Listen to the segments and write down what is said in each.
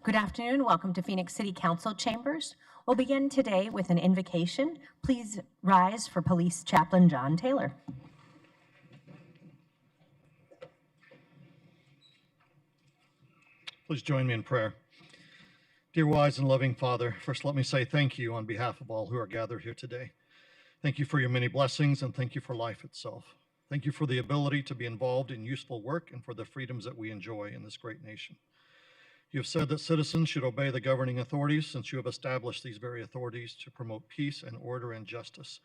Good afternoon. Welcome to Phoenix City Council Chambers. We'll begin today with an invocation. Please rise for Police Chaplain John Taylor. Please join me in prayer. Dear wise and loving Father, first let me say thank you on behalf of all who are gathered here today. Thank you for your many blessings and thank you for life itself. Thank you for the ability to be involved in useful work and for the freedoms that we enjoy in this great nation. You have said that citizens should obey the governing authorities since you have established these very authorities to promote peace and order and justice.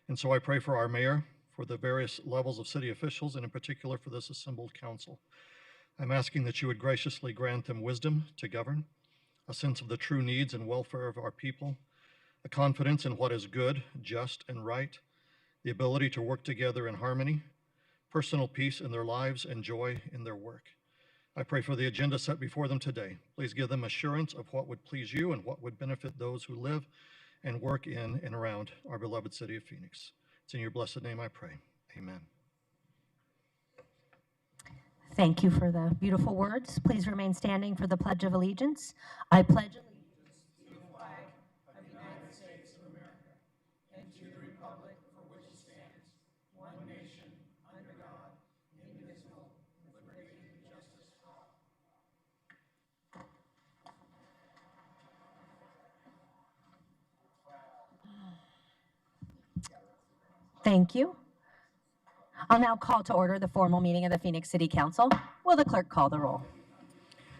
And so I pray for our mayor, for the various levels of city officials, and in particular for this assembled council. I'm asking that you would graciously grant them wisdom to govern, a sense of the true needs and welfare of our people, a confidence in what is good, just, and right, the ability to work together in harmony, personal peace in their lives, and joy in their work. I pray for the agenda set before them today. Please give them assurance of what would please you and what would benefit those who live and work in and around our beloved city of Phoenix. It's in your blessed name I pray. Amen. Thank you for the beautiful words. Please remain standing for the Pledge of Allegiance. I pledge allegiance to the flag of the United States of America and to the republic for which it stands, one nation, under God, indivisible, with liberty and justice for all. Thank you. I'll now call to order the formal meeting of the Phoenix City Council. Will the clerk call the roll?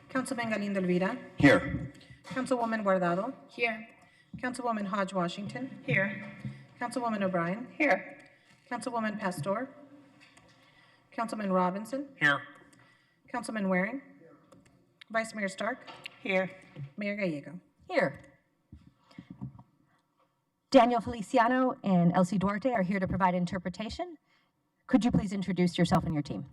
Councilman Galindo Elvira. Here. Councilwoman Guardado. Here. Councilwoman Hodge Washington. Here. Councilwoman O'Brien. Here. Councilwoman Pastor. Councilman Robinson. Here. Councilman Waring. Vice Mayor Stark. Here. Mayor Gallego. Here. Daniel Feliciano and Elsie Duarte are here to provide interpretation. Could you please introduce yourself and your team?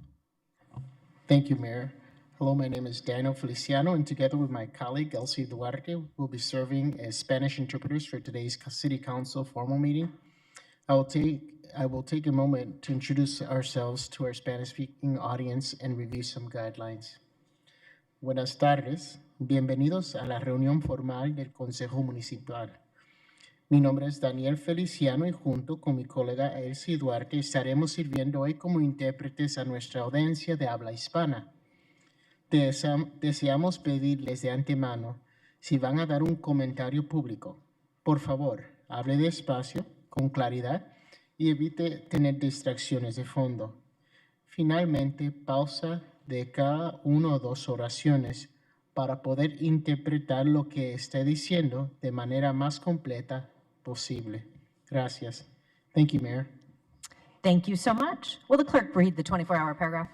Thank you, Mayor. Hello, my name is Daniel Feliciano, and together with my colleague, Elsie Duarte, we'll be serving as Spanish interpreters for today's City Council formal meeting. I will take a moment to introduce ourselves to our Spanish-speaking audience and review some guidelines. Buenas tardes. Bienvenidos a la reunión formal del Consejo Municipal. Mi nombre es Daniel Feliciano y junto con mi colega Elsie Duarte estaremos sirviendo hoy como intérpretes a nuestra audiencia de habla hispana. Deseamos pedirles de antemano, si van a dar un comentario público, por favor, hable despacio, con claridad y evite tener distracciones de fondo. Finalmente, pausa de cada una o dos oraciones para poder interpretar lo que esté diciendo de manera más completa posible. Gracias. Thank you, Mayor. Thank you so much. Will the clerk read the 24-hour paragraph?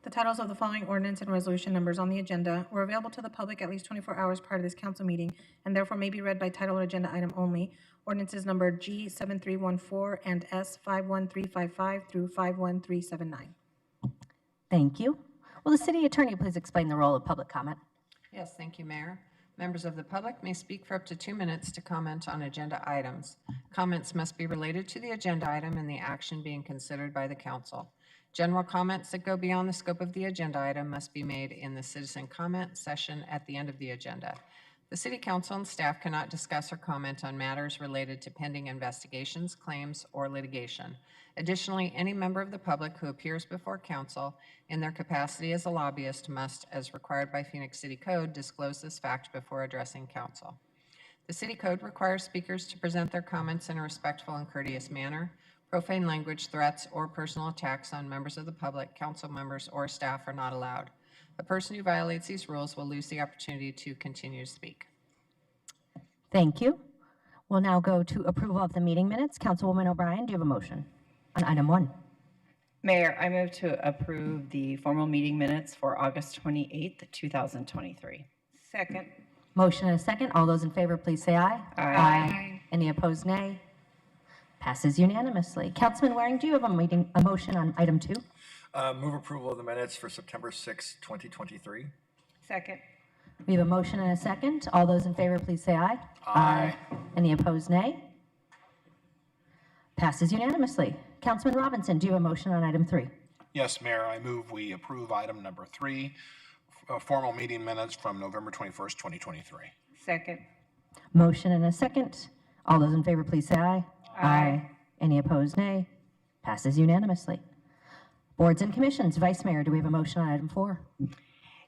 The titles of the following ordinance and resolution numbers on the agenda were available to the public at least 24 hours prior to this council meeting and therefore may be read by title or agenda item only. Ordinances number G7314 and S51355 through 51379. Thank you. Will the city attorney please explain the role of public comment? Yes, thank you, Mayor. Members of the public may speak for up to 2 minutes to comment on agenda items. Comments must be related to the agenda item and the action being considered by the council. General comments that go beyond the scope of the agenda item must be made in the citizen comment session at the end of the agenda. The City Council and staff cannot discuss or comment on matters related to pending investigations, claims, or litigation. Additionally, any member of the public who appears before council in their capacity as a lobbyist must, as required by Phoenix City Code, disclose this fact before addressing council. The City Code requires speakers to present their comments in a respectful and courteous manner. Profane language, threats, or personal attacks on members of the public, council members, or staff are not allowed. A person who violates these rules will lose the opportunity to continue to speak. Thank you. We'll now go to approval of the meeting minutes. Councilwoman O'Brien, do you have a motion on item 1? Mayor, I move to approve the formal meeting minutes for August 28th, 2023. Second. Motion and a second. All those in favor, please say aye. Aye. Any opposed, nay. Passes unanimously. Councilman Waring, do you have a motion on item 2? Move approval of the minutes for September 6, 2023. Second. We have a motion and a second. All those in favor, please say aye. Aye. Any opposed, nay. Passes unanimously. Councilman Robinson, do you have a motion on item 3? Yes, Mayor, I move we approve item number 3 formal meeting minutes from November 21st, 2023. Second. Motion and a second. All those in favor, please say aye. Aye. Any opposed, nay. Passes unanimously. Boards and commissions. Vice Mayor, do we have a motion on item 4?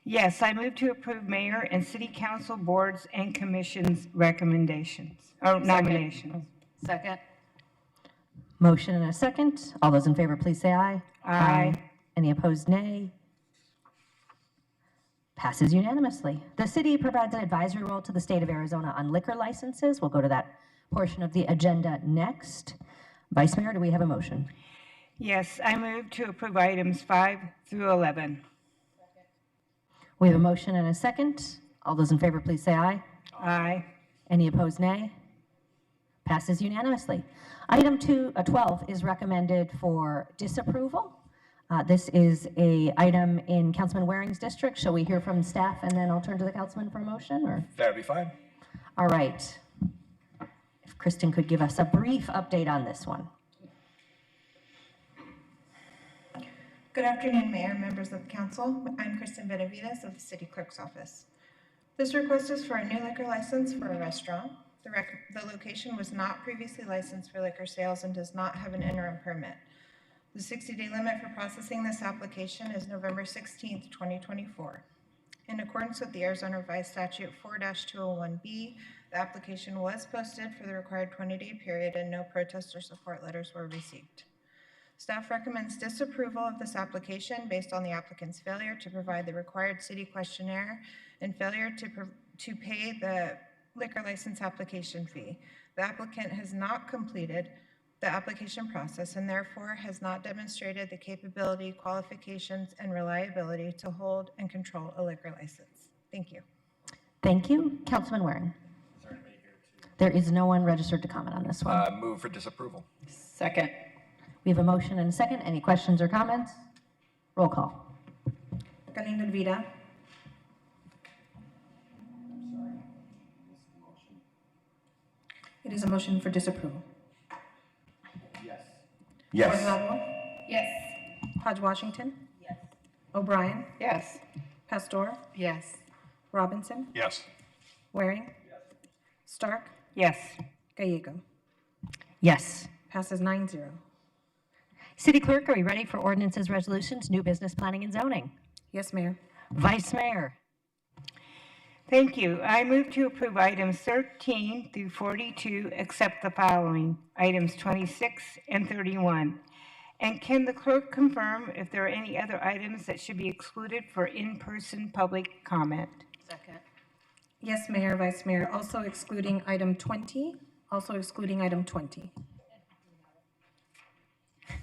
Yes, I move to approve mayor and city council boards and commissions recommendations, or nominations. Second. Motion and a second. All those in favor, please say aye. Aye. Any opposed, nay. Passes unanimously. The city provides an advisory role to the state of Arizona on liquor licenses. We'll go to that portion of the agenda next. Vice Mayor, do we have a motion? Yes, I move to approve items 5 through 11. We have a motion and a second. All those in favor, please say aye. Aye. Any opposed, nay. Passes unanimously. Item 12 is recommended for disapproval. This is a item in Councilman Waring's district. Shall we hear from staff and then I'll turn to the councilman for a motion, or? That'd be fine. All right. If Kristen could give us a brief update on this one. Good afternoon, Mayor, members of the council. I'm Kristen Benavides of the City Clerk's Office. This request is for a new liquor license for a restaurant. The location was not previously licensed for liquor sales and does not have an interim permit. The 60-day limit for processing this application is November 16th, 2024. In accordance with the Arizona Revised Statute 4-201B, the application was posted for the required 20-day period and no protest or support letters were received. Staff recommends disapproval of this application based on the applicant's failure to provide the required city questionnaire and failure to pay the liquor license application fee. The applicant has not completed the application process and therefore has not demonstrated the capability, qualifications, and reliability to hold and control a liquor license. Thank you. Thank you. Councilman Waring. There is no one registered to comment on this one. Move for disapproval. Second. We have a motion and a second. Any questions or comments? Roll call. Galindo. It is a motion for disapproval. Yes. Guardado, Yes. Hodge Washington. Yes. O'Brien, Yes. Pastor, Yes. Robinson, Yes. Waring, Stark, Yes. Gallego. Yes. Passes 9-0. City Clerk, are we ready for ordinances, resolutions, new business planning and zoning? Yes, Mayor. Vice Mayor. Thank you. I move to approve items 13 through 42, except the following, items 26 and 31. And can the clerk confirm if there are any other items that should be excluded for in-person public comment? Second. Yes, Mayor, Vice Mayor. Also excluding item 20. Also excluding item 20.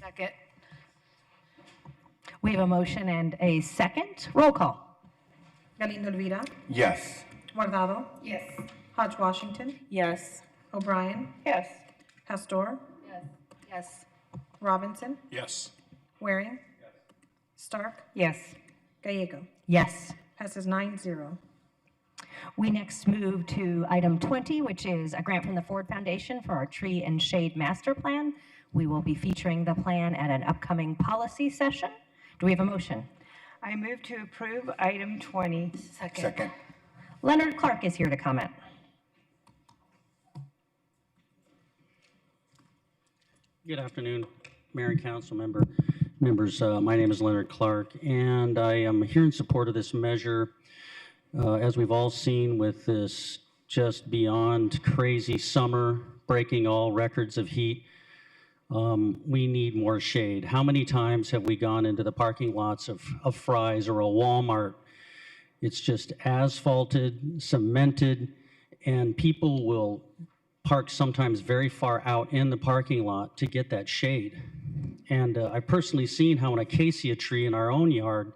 Second. We have a motion and a second. Roll call. Galindo. Yes. Guardado, Yes. Hodge Washington, Yes. O'Brien, Yes. Pastor, Yes. Yes. Robinson, Yes. Waring, Stark, Yes. Gallego. Yes. Passes 9-0. We next move to item 20, which is a grant from the Ford Foundation for our tree and shade master plan. We will be featuring the plan at an upcoming policy session. Do we have a motion? I move to approve item 20. Second. Leonard Clark is here to comment. Good afternoon, Mayor and Council members. My name is Leonard Clark, and I am here in support of this measure. As we've all seen with this just beyond crazy summer, breaking all records of heat, we need more shade. How many times have we gone into the parking lots of Fry's or a Walmart? It's just asphalted, cemented, and people will park sometimes very far out in the parking lot to get that shade. And I've personally seen how an acacia tree in our own yard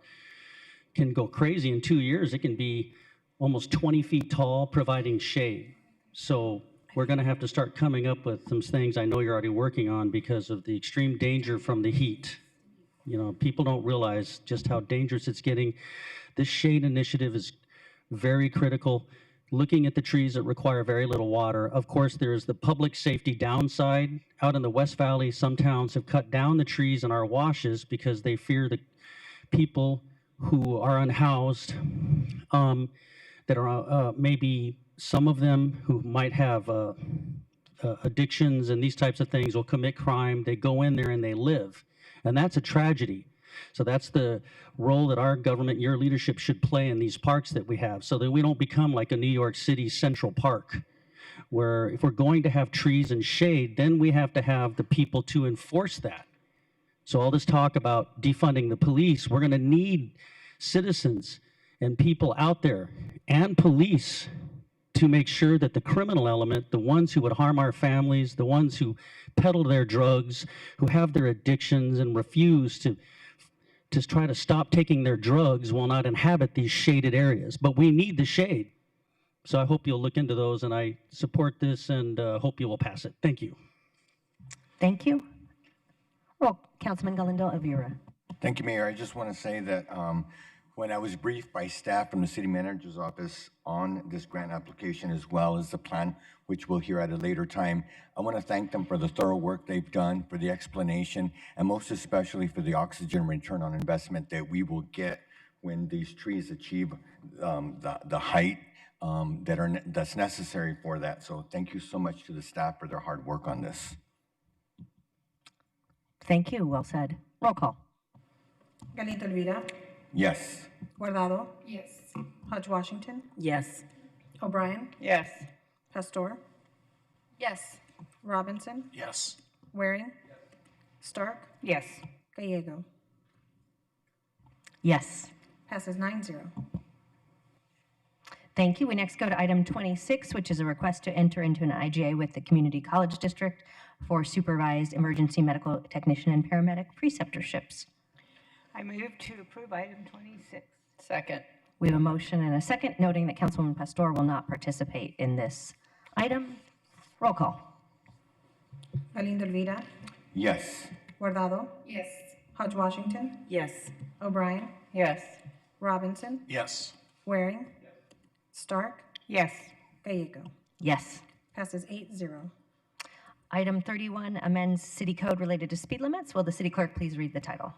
can go crazy in 2 years. It can be almost 20 feet tall, providing shade. So we're going to have to start coming up with some things I know you're already working on because of the extreme danger from the heat. You know, people don't realize just how dangerous it's getting. This shade initiative is very critical. Looking at the trees that require very little water. Of course, there's the public safety downside. Out in the West Valley, some towns have cut down the trees in our washes because they fear that people who are unhoused, that are maybe some of them who might have addictions and these types of things will commit crime. They go in there and they live, and that's a tragedy. So that's the role that our government, your leadership, should play in these parks that we have, so that we don't become like a New York City Central Park, where if we're going to have trees and shade, then we have to have the people to enforce that. So all this talk about defunding the police, we're going to need citizens and people out there and police to make sure that the criminal element, the ones who would harm our families, the ones who peddle their drugs, who have their addictions and refuse to try to stop taking their drugs, will not inhabit these shaded areas. But we need the shade. So I hope you'll look into those, and I support this and hope you will pass it. Thank you. Thank you. Roll, Councilman Galindo of Vera. Thank you, Mayor. I just want to say that when I was briefed by staff from the City Manager's Office on this grant application, as well as the plan, which we'll hear at a later time, I want to thank them for the thorough work they've done, for the explanation, and most especially for the oxygen return on investment that we will get when these trees achieve the height that's necessary for that. So thank you so much to the staff for their hard work on this. Thank you. Well said. Roll call. Galindo Elvira. Yes. Guardado. Yes. Hodge Washington. Yes. O'Brien. Yes. Pastor. Yes. Robinson. Yes. Waring. Stark. Yes. Gallego. Yes. Passes 9-0. Thank you. We next go to item 26, which is a request to enter into an IGA with the Community College District for supervised emergency medical technician and paramedic preceptorships. I move to approve item 26. Second. We have a motion and a second, noting that Councilwoman Pastor will not participate in this item. Roll call. Galindo Elvira. Yes. Guardado. Yes. Hodge Washington. Yes. O'Brien. Yes. Robinson. Yes. Waring. Stark. Yes. Gallego. Yes. Passes 8-0. Item 31 amends city code related to speed limits. Will the city clerk please read the title?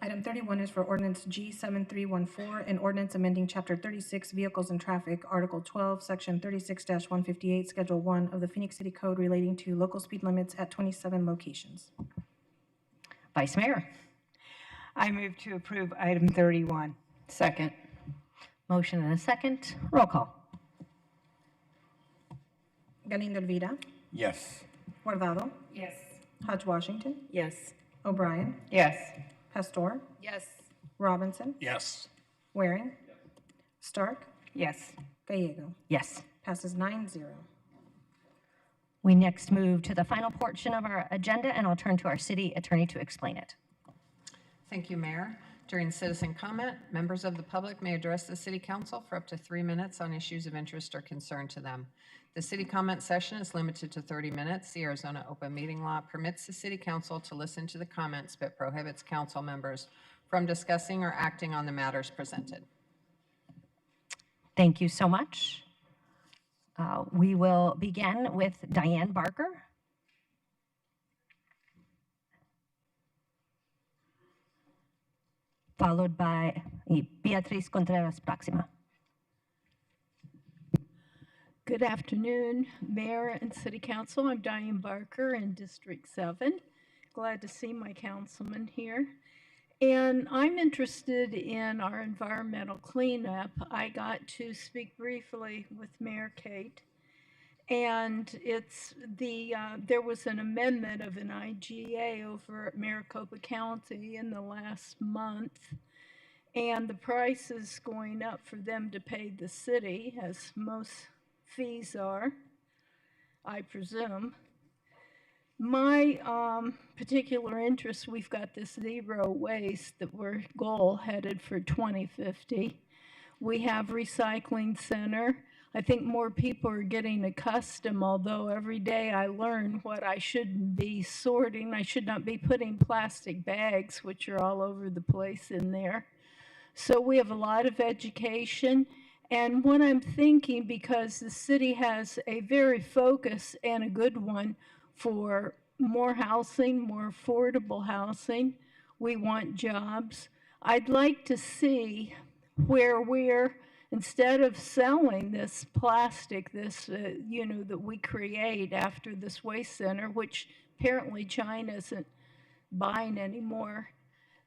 Item 31 is for Ordinance G7314, an ordinance amending Chapter 36, Vehicles and Traffic, Article 12, Section 36-158, Schedule 1 of the Phoenix City Code relating to local speed limits at 27 locations. Vice Mayor. I move to approve item 31. Second. Motion and a second. Roll call. Galindo Elvira. Yes. Guardado. Yes. Hodge Washington. Yes. O'Brien. Yes. Pastor. Yes. Robinson. Yes. Waring. Stark. Yes. Gallego. Yes. Passes 9-0. We next move to the final portion of our agenda, and I'll turn to our city attorney to explain it. Thank you, Mayor. During citizen comment, members of the public may address the City Council for up to 3 minutes on issues of interest or concern to them. The city comment session is limited to 30 minutes. The Arizona Open Meeting Law permits the City Council to listen to the comments but prohibits council members from discussing or acting on the matters presented. Thank you so much. We will begin with Diane Barker. Followed by Beatrice Contreras próxima. Good afternoon, Mayor and City Council. I'm Diane Barker in District 7. Glad to see my councilman here. And I'm interested in our environmental cleanup. I got to speak briefly with Mayor Kate. And it's there was an amendment of an IGA over at Maricopa County in the last month. And the price is going up for them to pay the city, as most fees are, I presume. My particular interest, we've got this zero waste that we're goal headed for 2050. We have recycling center. I think more people are getting accustomed, although every day I learn what I shouldn't be sorting. I should not be putting plastic bags, which are all over the place in there. So we have a lot of education. And what I'm thinking, because the city has a very focused and a good one for more housing, more affordable housing, we want jobs. I'd like to see where we're, instead of selling this plastic, this, that we create after this waste center, which apparently China isn't buying anymore,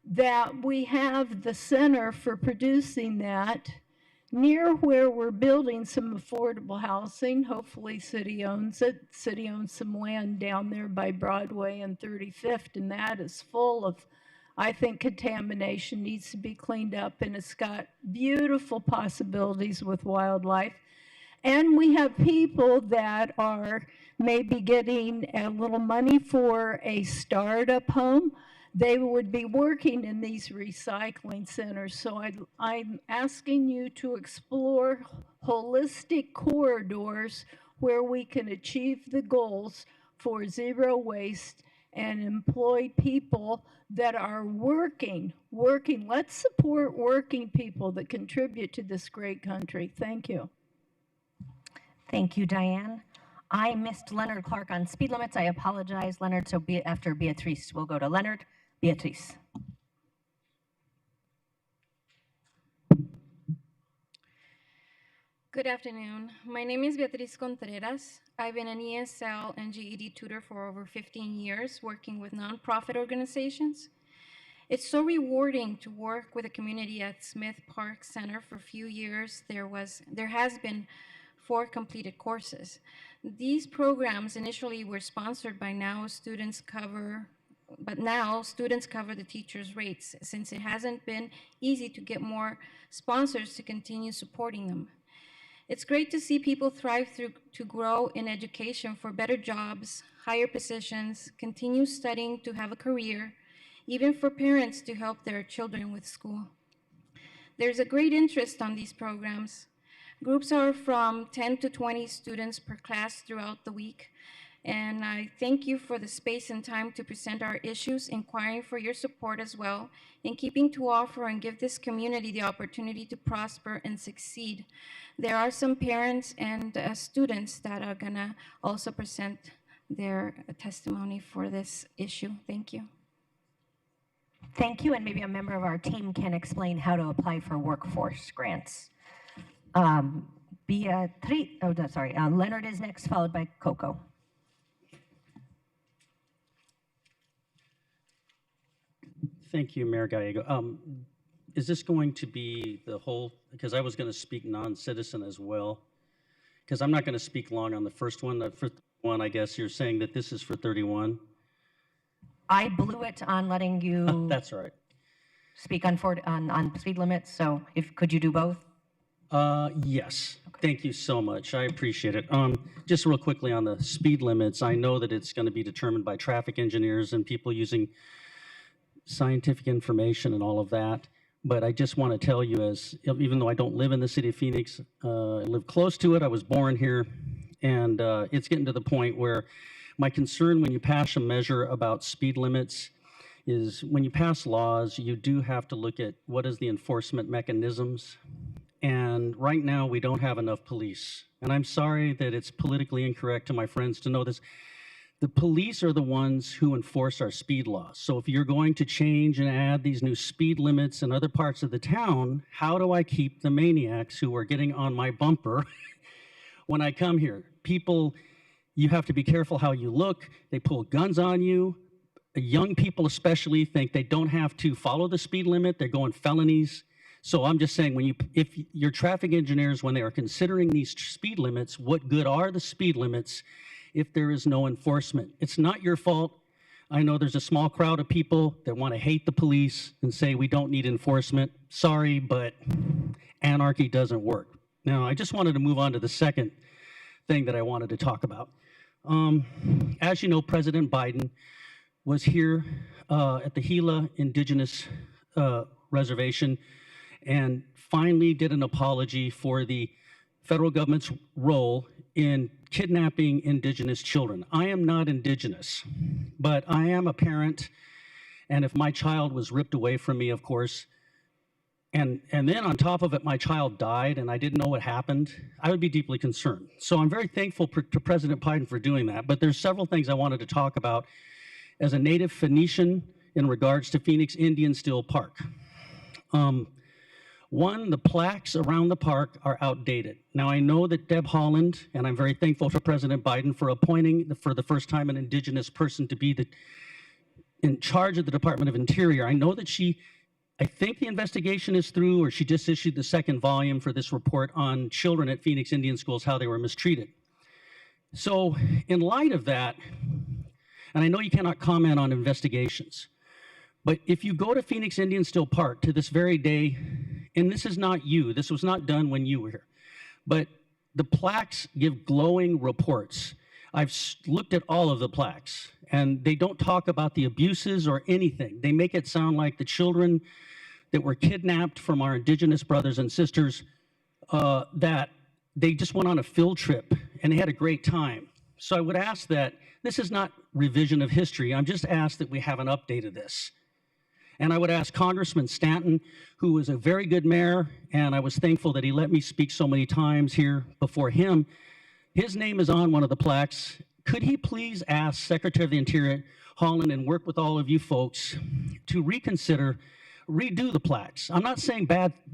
that we have the center for producing that near where we're building some affordable housing. Hopefully city owns it. City owns some land down there by Broadway and 35th, and that is full of, I think, contamination, needs to be cleaned up, and it's got beautiful possibilities with wildlife. And we have people that are maybe getting a little money for a startup home. They would be working in these recycling centers. So I'm asking you to explore holistic corridors where we can achieve the goals for zero waste and employ people that are working. Let's support working people that contribute to this great country. Thank you. Thank you, Diane. I missed Leonard Clark on speed limits. I apologize, Leonard. So after Beatrice, we'll go to Leonard. Beatrice. Good afternoon. My name is Beatrice Contreras. I've been an ESL and GED tutor for over 15 years, working with nonprofit organizations. It's so rewarding to work with the community at Smith Park Center. For a few years, there has been 4 completed courses. These programs initially were sponsored by but now students cover the teachers' rates, since it hasn't been easy to get more sponsors to continue supporting them. It's great to see people thrive to grow in education for better jobs, higher positions, continue studying to have a career, even for parents to help their children with school. There's a great interest on these programs. Groups are from 10 to 20 students per class throughout the week. And I thank you for the space and time to present our issues, inquiring for your support as well, in keeping to offer and give this community the opportunity to prosper and succeed. There are some parents and students that are gonna also present their testimony for this issue. Thank you. Thank you, and maybe a member of our team can explain how to apply for workforce grants. Leonard is next, followed by Koko. Thank you, Mayor Gallego. Is this going to be the whole, because I was going to speak non-citizen as well, because I'm not going to speak long on the first one. For one, I guess you're saying that this is for 31. I blew it on letting you That's right. speak on speed limits, so could you do both? Yes. Okay. Thank you so much. I appreciate it. Just real quickly on the speed limits, I know that it's going to be determined by traffic engineers and people using scientific information and all of that. But I just want to tell you, even though I don't live in the city of Phoenix, I live close to it. I was born here, and it's getting to the point where my concern when you pass a measure about speed limits is when you pass laws, you do have to look at what is the enforcement mechanisms. And right now, we don't have enough police. And I'm sorry that it's politically incorrect to my friends to know this. The police are the ones who enforce our speed laws. So if you're going to change and add these new speed limits in other parts of the town, how do I keep the maniacs who are getting on my bumper when I come here? People, you have to be careful how you look. They pull guns on you. Young people especially think they don't have to follow the speed limit. They're going felonies. So I'm just saying, if your traffic engineers, when they are considering these speed limits, what good are the speed limits if there is no enforcement? It's not your fault. I know there's a small crowd of people that want to hate the police and say we don't need enforcement. Sorry, but anarchy doesn't work. Now, I just wanted to move on to the second thing that I wanted to talk about. As you know, President Biden was here at the Gila Indigenous Reservation and finally did an apology for the federal government's role in kidnapping Indigenous children. I am not Indigenous, but I am a parent, and if my child was ripped away from me, of course, and then on top of it, my child died and I didn't know what happened, I would be deeply concerned. So I'm very thankful to President Biden for doing that, but there's several things I wanted to talk about as a native Phoenician in regards to Phoenix Indian Steel Park. One, the plaques around the park are outdated. Now, I know that Deb Haaland, and I'm very thankful for President Biden for appointing, for the first time, an Indigenous person to be in charge of the Department of Interior. I know that I think the investigation is through, or she just issued the second volume for this report on children at Phoenix Indian schools, how they were mistreated. So in light of that, and I know you cannot comment on investigations, but if you go to Phoenix Indian Still Park to this very day, and this is not you, this was not done when you were here, but the plaques give glowing reports. I've looked at all of the plaques, and they don't talk about the abuses or anything. They make it sound like the children that were kidnapped from our Indigenous brothers and sisters, that they just went on a field trip and they had a great time. So I would ask that, this is not revision of history, I'm just asked that we have an update of this. And I would ask Congressman Stanton, who was a very good mayor, and I was thankful that he let me speak so many times here before him. His name is on one of the plaques. Could he please ask Secretary of the Interior, Haaland, and work with all of you folks to redo the plaques? I'm not saying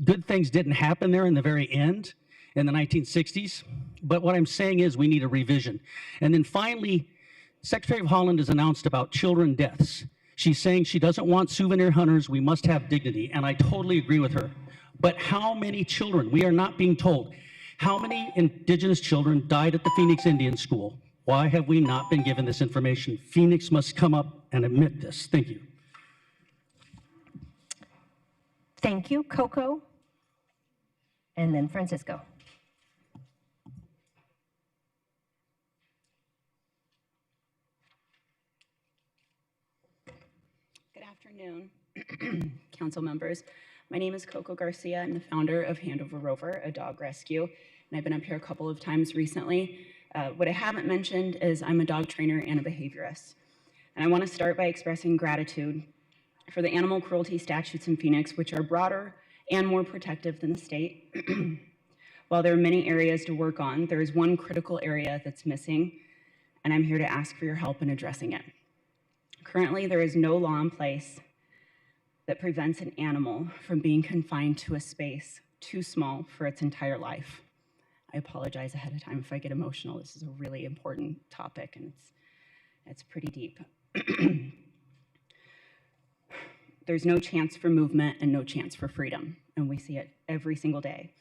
good things didn't happen there in the very end, in the 1960s, but what I'm saying is we need a revision. And then finally, Secretary of Haaland has announced about children deaths. She's saying she doesn't want souvenir hunters, we must have dignity, and I totally agree with her. But how many children, we are not being told, how many Indigenous children died at the Phoenix Indian School? Why have we not been given this information? Phoenix must come up and admit this. Thank you. Thank you, Koko. And then Francisco. Good afternoon, council members. My name is Koko Garcia. I'm the founder of Handover Rover, a dog rescue, and I've been up here a couple of times recently. What I haven't mentioned is I'm a dog trainer and a behaviorist. And I want to start by expressing gratitude for the animal cruelty statutes in Phoenix, which are broader and more protective than the state. While there are many areas to work on, there is one critical area that's missing, and I'm here to ask for your help in addressing it. Currently, there is no law in place that prevents an animal from being confined to a space too small for its entire life. I apologize ahead of time if I get emotional. This is a really important topic, and it's pretty deep. There's no chance for movement and no chance for freedom, and we see it every single day.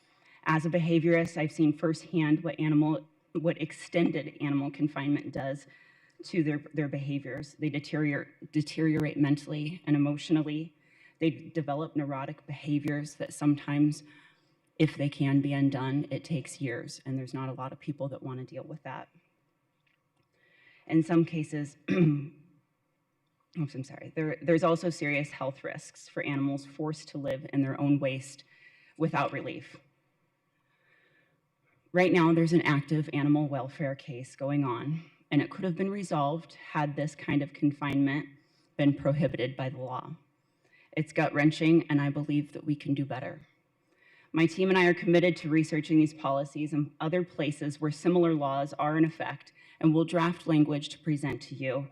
As a behaviorist, I've seen firsthand what extended animal confinement does to their behaviors. They deteriorate mentally and emotionally. They develop neurotic behaviors that sometimes, if they can be undone, it takes years, and there's not a lot of people that want to deal with that. In some cases, there's also serious health risks for animals forced to live in their own waste without relief. Right now, there's an active animal welfare case going on, and it could have been resolved had this kind of confinement been prohibited by the law. It's gut-wrenching, and I believe that we can do better. My team and I are committed to researching these policies in other places where similar laws are in effect, and we'll draft language to present to you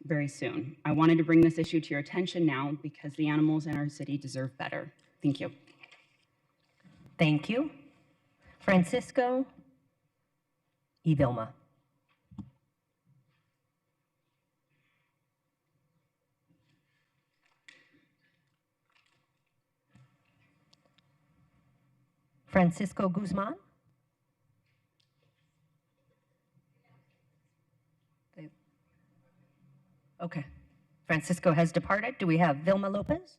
very soon. I wanted to bring this issue to your attention now because the animals in our city deserve better. Thank you. Thank you. Francisco y Vilma. Francisco Guzman. Okay. Francisco has departed. Do we have Vilma Lopez?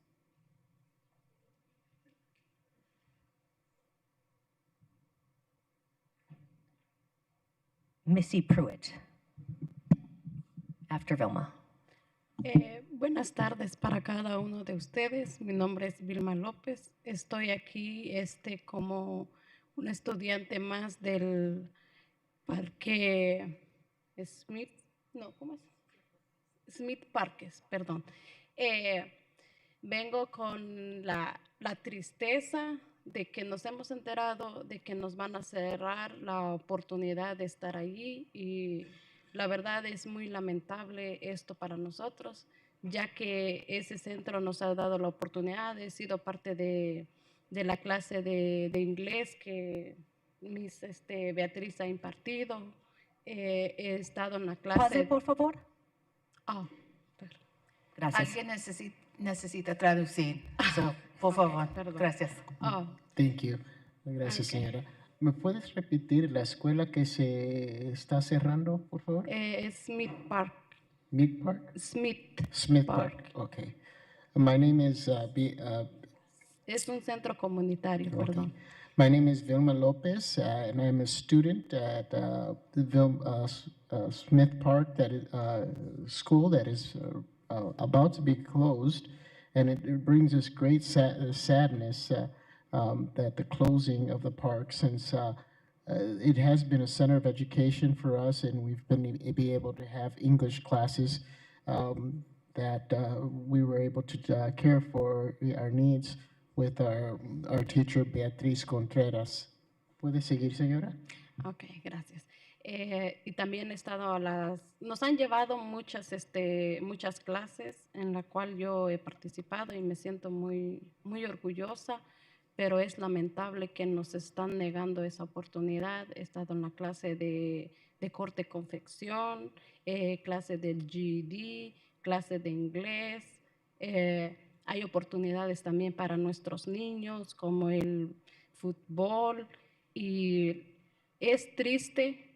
Missy Pruett. After Vilma. Buenas tardes para cada uno de ustedes. Mi nombre es Vilma López. Estoy aquí como un estudiante más del parque Smith, no, ¿cómo es? Smith Parques, perdón. Vengo con la tristeza de que nos hemos enterado de que nos van a cerrar la oportunidad de estar allí y la verdad es muy lamentable esto para nosotros. ya que ese centro nos ha dado la oportunidad. He sido parte de la clase de inglés que Miss Beatriz ha impartido. He estado en la Pause, clase... por favor. Oh, Gracias. Alguien necesita traducir. So, por favor. perdón. Gracias. Oh, Thank you. Gracias, señora. ¿Me puedes repetir la escuela que se está cerrando, por favor? Smith Park. Mead Park? Smith Park. Okay. My name is Es un centro comunitario, okay. perdón. My name is Vilma Lopez, and I'm a student at Smith Park that is, school that is about to be closed, and it brings us great sadness that the closing of the park, since it has been a center of education for us, and we've been able to have English classes that we were able to care for our needs with our teacher, Beatrice Contreras. ¿Puede seguir, señora? Ok, gracias. Y también he estado nos han llevado muchas clases en la cual yo he participado y me siento muy, muy orgullosa, pero es lamentable que nos están negando esa oportunidad. He estado en la clase de corte confección, clase del GED, clase de inglés. Hay oportunidades también para nuestros niños, como el fútbol, y es triste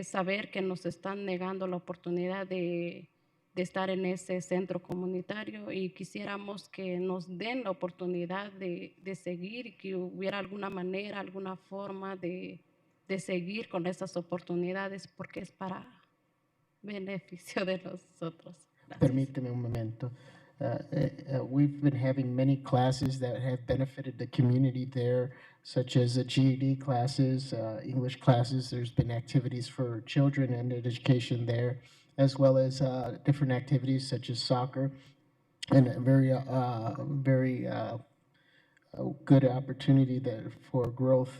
saber que nos están negando la oportunidad de estar en ese centro comunitario, y quisiéramos que nos den la oportunidad de seguir, y que hubiera alguna manera, alguna forma de seguir con esas oportunidades, porque es para beneficio de nosotros. Gracias. Permíteme un momento. We've been having many classes that have benefited the community there, such as the GED classes, English classes. There's been activities for children and education there, as well as different activities such as soccer, and a very good opportunity for growth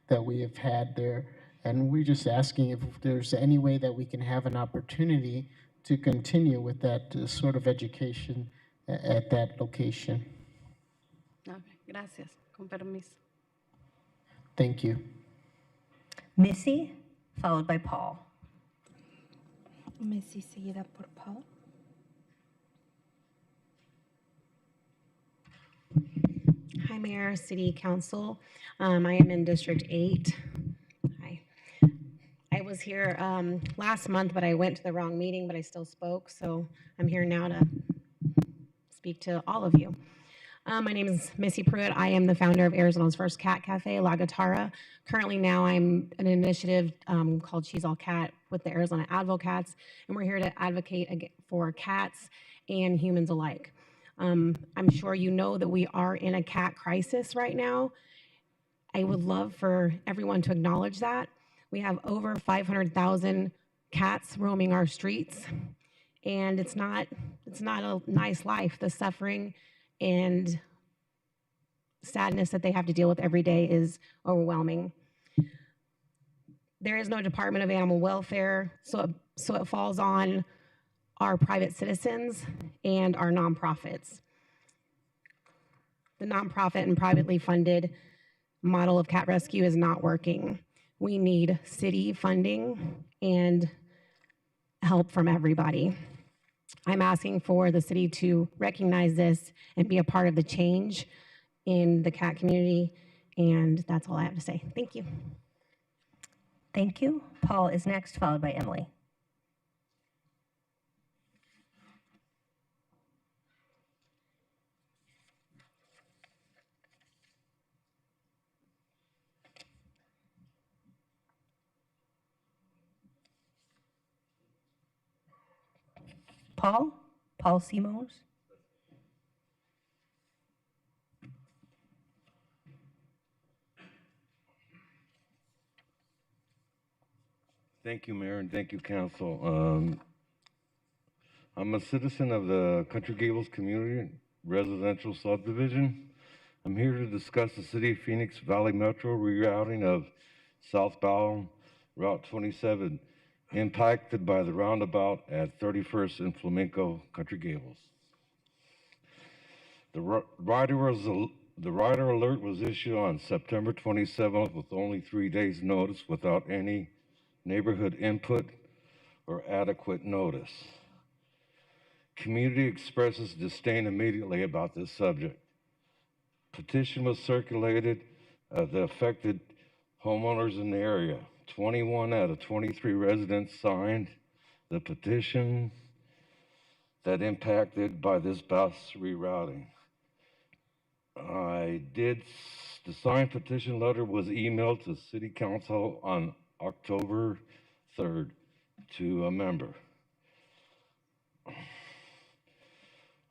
that we have had there. And we're just asking if there's any way that we can have an opportunity to continue with that sort of education at that location. Okay, gracias. Con permiso. Thank you. Missy, followed by Paul. Missy, seguida por Paul. Hi, Mayor, City Council. I am in District 8. Hi. I was here last month, but I went to the wrong meeting, but I still spoke, so I'm here now to speak to all of you. My name is Missy Pruett. I am the founder of Arizona's first cat cafe, La Guitarra. Currently now I'm an initiative called She's All Cat with the Arizona Advocats, and we're here to advocate for cats and humans alike. I'm sure you know that we are in a cat crisis right now. I would love for everyone to acknowledge that. We have over 500,000 cats roaming our streets, and it's not a nice life. The suffering and sadness that they have to deal with every day is overwhelming. There is no Department of Animal Welfare, so it falls on our private citizens and our nonprofits. The nonprofit and privately funded model of cat rescue is not working. We need city funding and help from everybody. I'm asking for the city to recognize this and be a part of the change in the cat community, and that's all I have to say. Thank you. Thank you. Paul is next, followed by Emily. Paul Simons. Thank you, Mayor, and thank you, Council. I'm a citizen of the Country Gables Community Residential Subdivision. I'm here to discuss the City of Phoenix Valley Metro rerouting of southbound Route 27. impacted by the roundabout at 31st and Flamenco Country Gables. The rider alert was issued on September 27th with only 3 days' notice without any neighborhood input or adequate notice. Community expresses disdain immediately about this subject. Petition was circulated of the affected homeowners in the area. 21 out of 23 residents signed the petition that impacted by this bus rerouting. The signed petition letter was emailed to City Council on October 3rd to a member.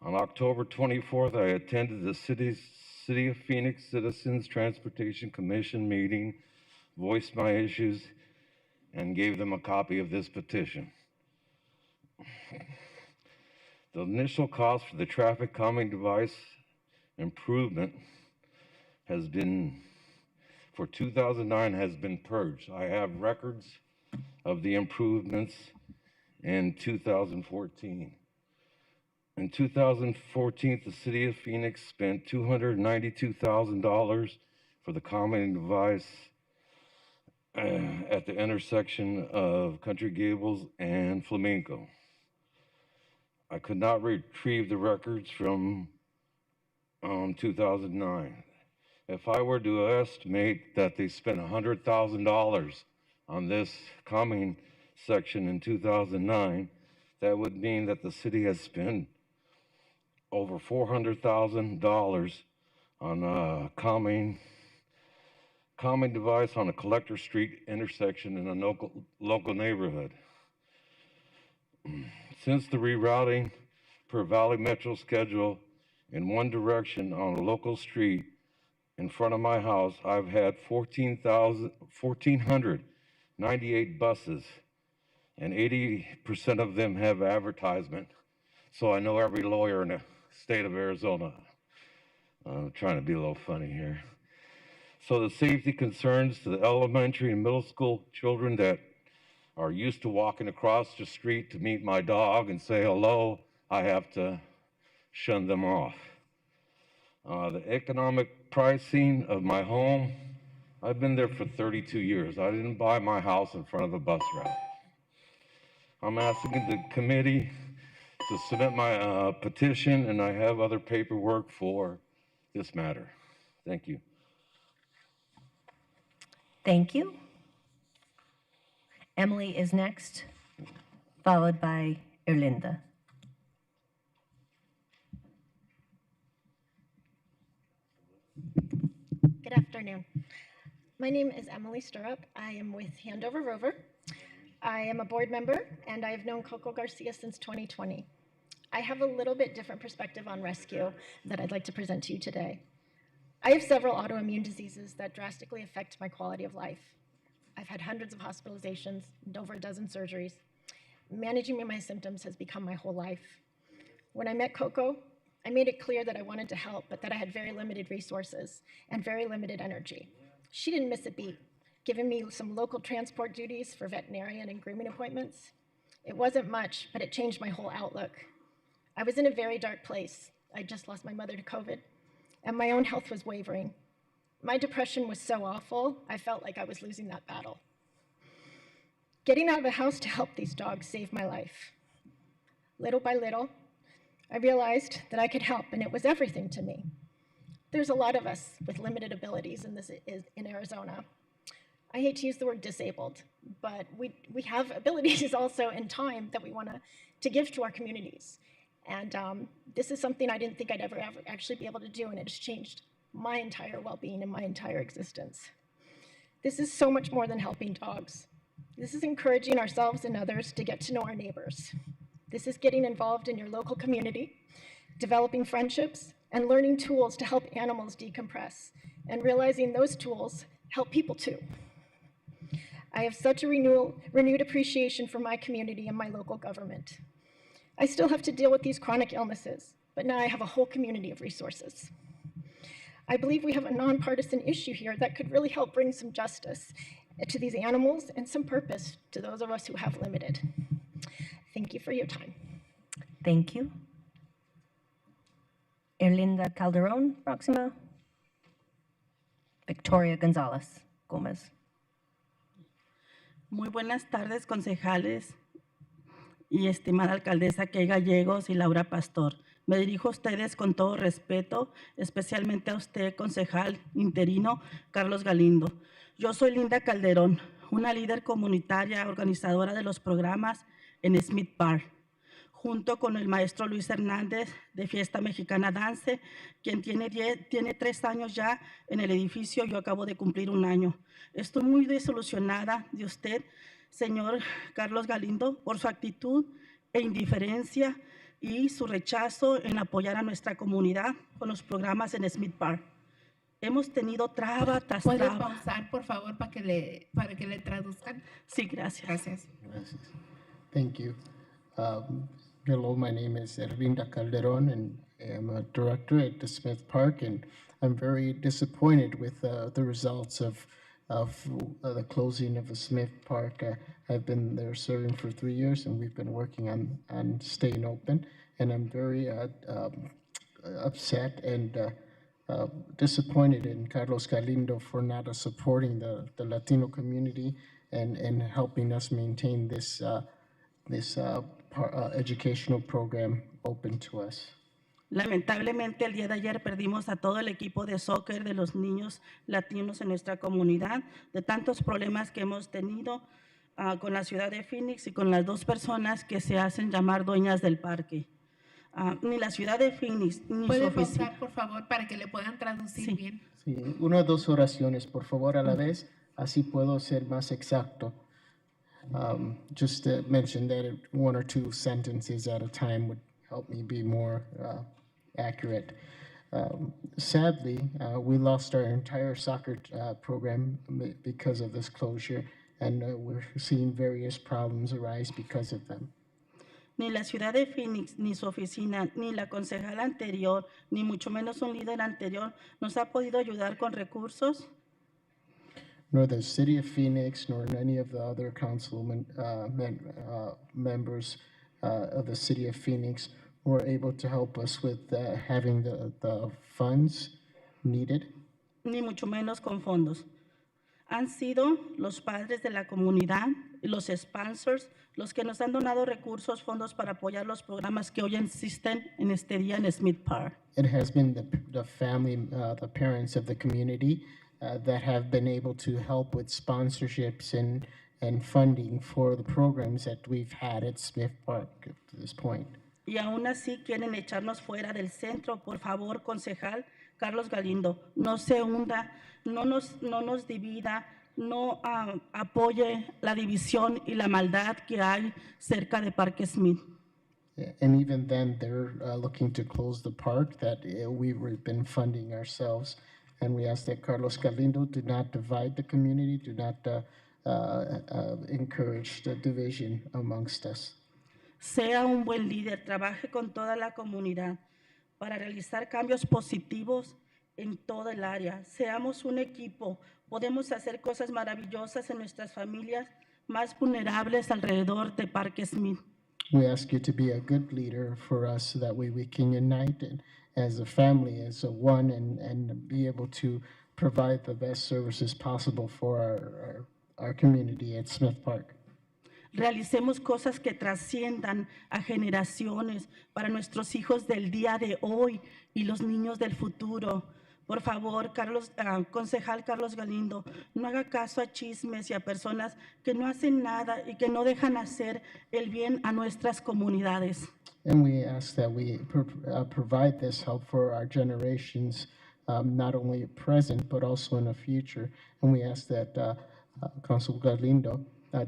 On October 24th, I attended the City of Phoenix Citizens Transportation Commission meeting, voiced my issues, and gave them a copy of this petition. The initial cost for the traffic calming device improvement for 2009 has been purged. I have records of the improvements in 2014. In 2014, the City of Phoenix spent $292,000 for the calming device at the intersection of Country Gables and Flamenco. I could not retrieve the records from 2009. If I were to estimate that they spent $100,000 on this calming section in 2009, that would mean that the city has spent over $400,000 on a calming device on a Collector Street intersection in a local neighborhood. Since the rerouting per Valley Metro schedule in one direction on a local street in front of my house, I've had 1,498 buses, and 80% of them have advertisement. So I know every lawyer in the state of Arizona. I'm trying to be a little funny here. So the safety concerns to the elementary and middle school children that are used to walking across the street to meet my dog and say hello, I have to shun them off. The economic pricing of my home, I've been there for 32 years. I didn't buy my house in front of a bus route. I'm asking the committee to submit my petition, and I have other paperwork for this matter. Thank you. Thank you. Emily is next, followed by Erlinda. Good afternoon. My name is Emily Stirrup. I am with Handover Rover. I am a board member, and I have known Koko Garcia since 2020. I have a little bit different perspective on rescue that I'd like to present to you today. I have several autoimmune diseases that drastically affect my quality of life. I've had hundreds of hospitalizations and over a dozen surgeries. Managing my symptoms has become my whole life. When I met Koko, I made it clear that I wanted to help, but that I had very limited resources and very limited energy. She didn't miss a beat, giving me some local transport duties for veterinarian and grooming appointments. It wasn't much, but it changed my whole outlook. I was in a very dark place. I just lost my mother to COVID, and my own health was wavering. My depression was so awful, I felt like I was losing that battle. Getting out of the house to help these dogs saved my life. Little by little, I realized that I could help, and it was everything to me. There's a lot of us with limited abilities in Arizona. I hate to use the word disabled, but we have abilities also in time that we want to give to our communities. And this is something I didn't think I'd ever actually be able to do, and it has changed my entire well-being and my entire existence. This is so much more than helping dogs. This is encouraging ourselves and others to get to know our neighbors. This is getting involved in your local community, developing friendships, and learning tools to help animals decompress, and realizing those tools help people too. I have such a renewed appreciation for my community and my local government. I still have to deal with these chronic illnesses, but now I have a whole community of resources. I believe we have a nonpartisan issue here that could really help bring some justice to these animals and some purpose to those of us who have limited. Thank you for your time. Thank you. Erlinda Calderon, próxima. Victoria Gonzalez Gómez. Muy buenas tardes, concejales y estimada alcaldesa Kay Gallegos y Laura Pastor. Me dirijo a ustedes con todo respeto, especialmente a usted, concejal interino Carlos Galindo. Yo soy Linda Calderón, una líder comunitaria organizadora de los programas en Smith Park, junto con el maestro Luis Hernández de Fiesta Mexicana Dance, quien tiene 3 años ya en el edificio. Yo acabo de cumplir 1 año. Estoy muy desilusionada de usted, señor Carlos Galindo, por su actitud e indiferencia y su rechazo en apoyar a nuestra comunidad con los programas en Smith Park. Hemos tenido traba tras ¿Puede traba. pausar, por favor, para que le traduzcan? Sí, gracias. Gracias. Gracias. Thank you. Hello, my name is Erlinda Calderon, and I'm a director at the Smith Park, and I'm very disappointed with the results of the closing of the Smith Park. I've been there serving for 3 years, and we've been working on staying open, and I'm very upset and disappointed in Carlos Galindo for not supporting the Latino community and helping us maintain this educational program open to us. Lamentablemente, el día de ayer perdimos a todo el equipo de soccer de los niños latinos en nuestra comunidad, de tantos problemas que hemos tenido con la ciudad de Phoenix y con las 2 personas que se hacen llamar dueñas del parque. Ni la ciudad de Phoenix, ni su ¿Puede oficina. pausar, por favor, para que le puedan traducir bien? Sí, 1 o 2 oraciones, por favor, a la vez, así puedo ser más exacto. Just to mention that 1 or 2 sentences at a time would help me be more accurate. Sadly, we lost our entire soccer program because of this closure, and we're seeing various problems arise because of them. Ni la ciudad de Phoenix, ni su oficina, ni la concejala anterior, ni mucho menos un líder anterior nos ha podido ayudar con recursos. Nor the city of Phoenix, nor any of the other councilmen, members of the city of Phoenix were able to help us with having the funds needed. Ni mucho menos con fondos. Han sido los padres de la comunidad y los sponsors los que nos han donado recursos, fondos para apoyar los programas que hoy existen en este día en Smith Park. It has been the family, the parents of the community that have been able to help with sponsorships and funding for the programs that we've had at Smith Park up to this point. Y aún así quieren echarnos fuera del centro. Por favor, concejal Carlos Galindo, no se hunda, no nos divida, no apoye la división y la maldad que hay cerca de Parque Smith. And even then, they're looking to close the park that we've been funding ourselves. And we ask that Carlos Galindo do not divide the community, do not encourage the division amongst us. Sea un buen líder, trabaje con toda la comunidad para realizar cambios positivos en toda el área. Seamos un equipo, podemos hacer cosas maravillosas en nuestras familias más vulnerables alrededor de Parque Smith. We ask you to be a good leader for us so that we can unite and as a family, as a one, and be able to provide the best services possible for our community at Smith Park. Realicemos cosas que trasciendan a generaciones para nuestros hijos del día de hoy y los niños del futuro. Por favor, concejal Carlos Galindo, no haga caso a chismes y a personas que no hacen nada y que no dejan hacer el bien a nuestras comunidades. And we ask that we provide this help for our generations, not only present, but also in the future. And we ask that Councilman Galindo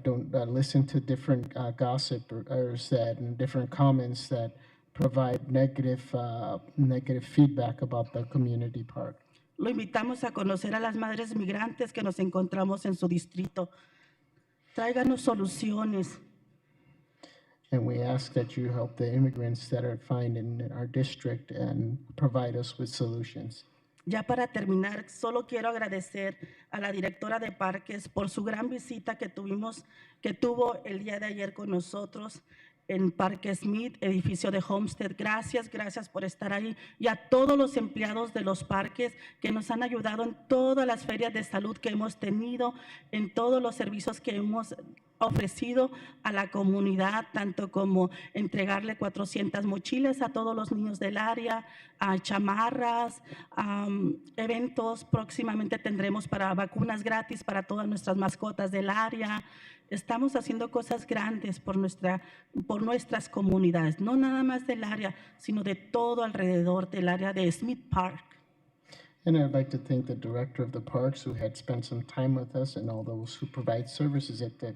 don't listen to different gossipers and different comments that provide negative feedback about the community park. Lo invitamos a conocer a las madres migrantes que nos encontramos en su distrito. Tráiganos soluciones. And we ask that you help the immigrants that are found in our district and provide us with solutions. Ya para terminar, solo quiero agradecer a la directora de parques por su gran visita que tuvo el día de ayer con nosotros en Parque Smith, edificio de Homestead. Gracias por estar ahí, y a todos los empleados de los parques que nos han ayudado en todas las ferias de salud que hemos tenido, en todos los servicios que hemos ofrecido a la comunidad, tanto como entregarle 400 mochilas a todos los niños del área, a chamarras, eventos. Próximamente tendremos para vacunas gratis para todas nuestras mascotas del área. Estamos haciendo cosas grandes por nuestras comunidades, no nada más del área, sino de todo alrededor del área de Smith Park. And I'd like to thank the director of the parks who had spent some time with us and all those who provide services at the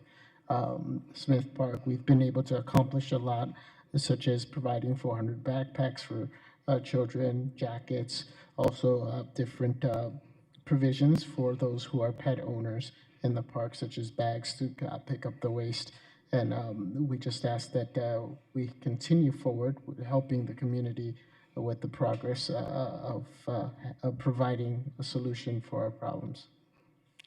Smith Park. We've been able to accomplish a lot, such as providing 400 backpacks for children, jackets, also different provisions for those who are pet owners in the park, such as bags to pick up the waste. And we just ask that we continue forward with helping the community with the progress of providing a solution for our problems.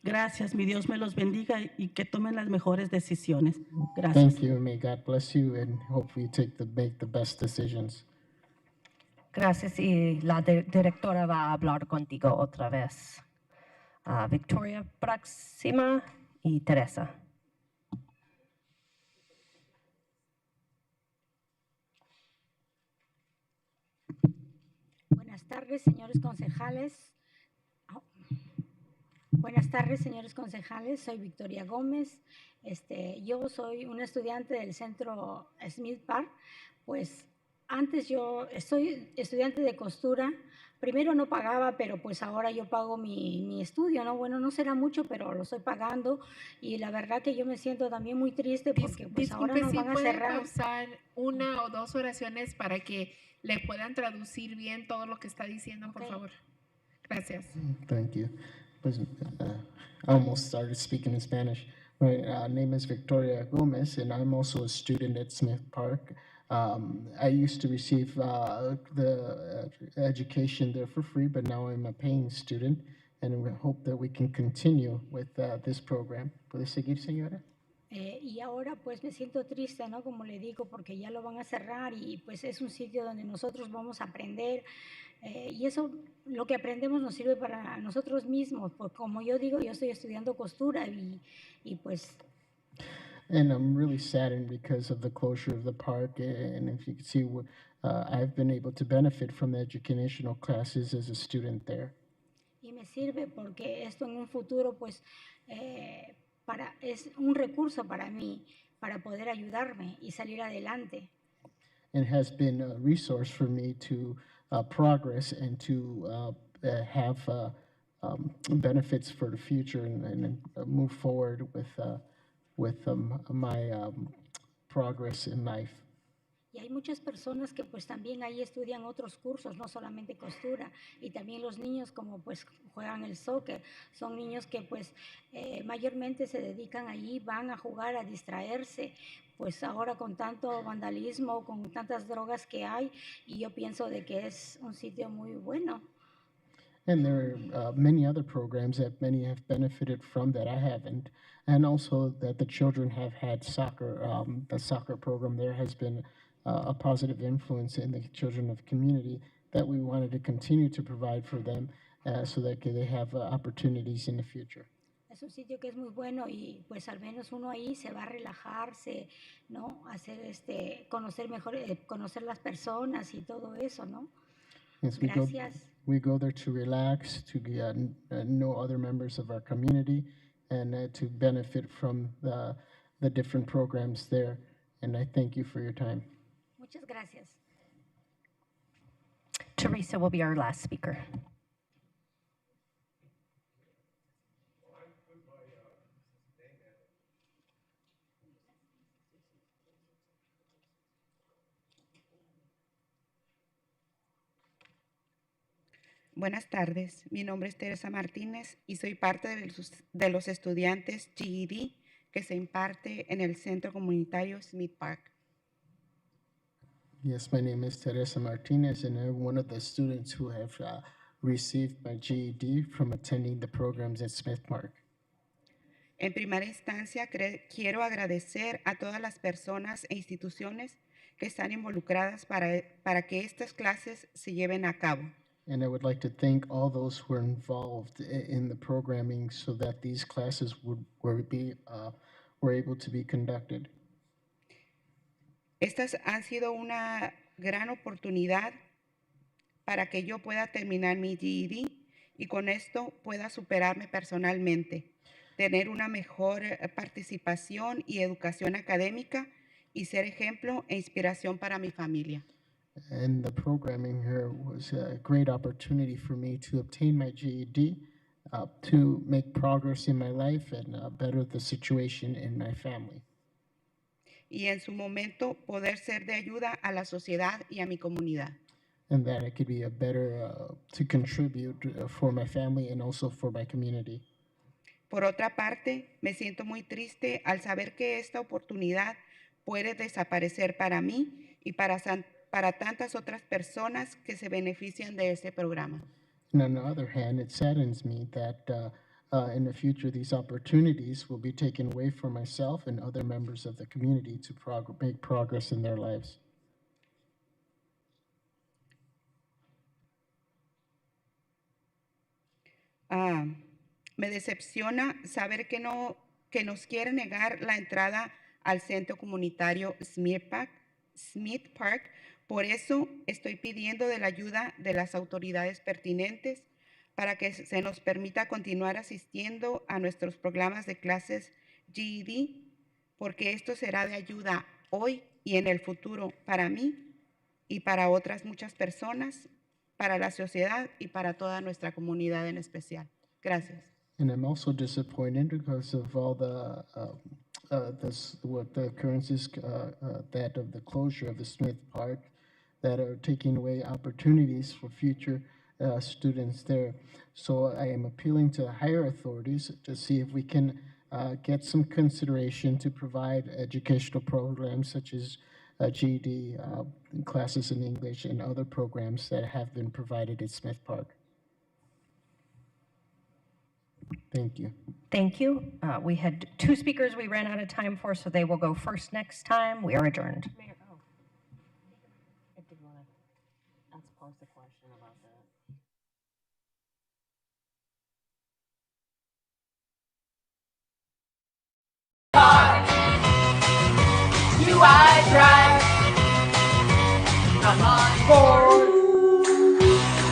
Gracias, mi Dios me los bendiga y que tomen las mejores decisiones. Gracias. Thank you, and may God bless you, and hopefully make the best decisions. Gracias, y la directora va a hablar contigo otra vez. Victoria Próxima y Teresa. Buenas tardes, señores concejales. Buenas tardes, señores concejales. Soy Victoria Gómez. Yo soy una estudiante del centro Smith Park. Pues antes yo soy estudiante de costura. Primero no pagaba, pero pues ahora yo pago mi estudio, ¿no? Bueno, no será mucho, pero lo estoy pagando. Y la verdad que yo me siento también muy triste porque pues ahora nos van a cerrar. Pausar una o dos oraciones para que le puedan traducir bien todo lo que está diciendo, por favor. Gracias. Thank you. Pues, I almost started speaking in Spanish. My name is Victoria Gomez, and I'm also a student at Smith Park. I used to receive the education there for free, but now I'm a paying student, and we hope that we can continue with this program. ¿Puede seguir, señora? Y ahora pues me siento triste, ¿no? Como le digo, porque ya lo van a cerrar y pues es un sitio donde nosotros vamos a aprender y eso, lo que aprendemos nos sirve para nosotros mismos, pues como yo digo, yo estoy estudiando costura y pues... And I'm really saddened because of the closure of the park, and if you can see, I've been able to benefit from the educational classes as a student there. Y me sirve porque esto en un futuro pues es un recurso para mí, para poder ayudarme y salir adelante. It has been a resource for me to progress and to have benefits for the future and move forward with my progress in life. Y hay muchas personas que pues también ahí estudian otros cursos, no solamente costura, y también los niños como pues juegan el soccer, son niños que pues mayormente se dedican allí, van a jugar, a distraerse, pues ahora con tanto vandalismo, con tantas drogas que hay, y yo pienso de que es un sitio muy bueno. And there are many other programs that many have benefited from that I haven't, and also that the children have had soccer. The soccer program there has been a positive influence in the children of the community that we wanted to continue to provide for them so that they have opportunities in the future. Es un sitio que es muy bueno y pues al menos uno ahí se va a relajarse, ¿no? Hacer conocer mejor, conocer las personas y todo eso, ¿no? Yes, Gracias. We go there to relax, to know other members of our community, and to benefit from the different programs there. And I thank you for your time. Muchas gracias. Teresa will be our last speaker. Buenas tardes, mi nombre es Teresa Martínez y soy parte de los estudiantes GED que se imparte en el Centro Comunitario Smith Park. Yes, my name is Teresa Martinez, and I'm one of the students who have received my GED from attending the programs at Smith Park. En primera instancia, quiero agradecer a todas las personas e instituciones que están involucradas para que estas clases se lleven a cabo. And I would like to thank all those who are involved in the programming so that these classes were able to be conducted. Estas han sido una gran oportunidad para que yo pueda terminar mi GED y con esto pueda superarme personalmente, tener una mejor participación y educación académica y ser ejemplo e inspiración para mi familia. And the programming here was a great opportunity for me to obtain my GED, to make progress in my life and better the situation in my family. Y en su momento poder ser de ayuda a la sociedad y a mi comunidad. And that I could be a better, to contribute for my family and also for my community. Por otra parte, me siento muy triste al saber que esta oportunidad puede desaparecer para mí y para tantas otras personas que se benefician de este programa. And on the other hand, it saddens me that in the future these opportunities will be taken away from myself and other members of the community to make progress in their lives. Me decepciona saber que nos quiere negar la entrada al centro comunitario Smith Park. Por eso estoy pidiendo de la ayuda de las autoridades pertinentes para que se nos permita continuar asistiendo a nuestros programas de clases GED, porque esto será de ayuda hoy y en el futuro para mí y para otras muchas personas, para la sociedad y para toda nuestra comunidad en especial. Gracias. And I'm also disappointed because of all the occurrences that of the closure of the Smith Park that are taking away opportunities for future students there. So I am appealing to higher authorities to see if we can get some consideration to provide educational programs such as GED, classes in English, and other programs that have been provided at Smith Park. Thank you. Thank you. We had 2 speakers we ran out of time for, so they will go first next time. We are adjourned. Mayor, I did want to pose a question about that. I drive. Come on board.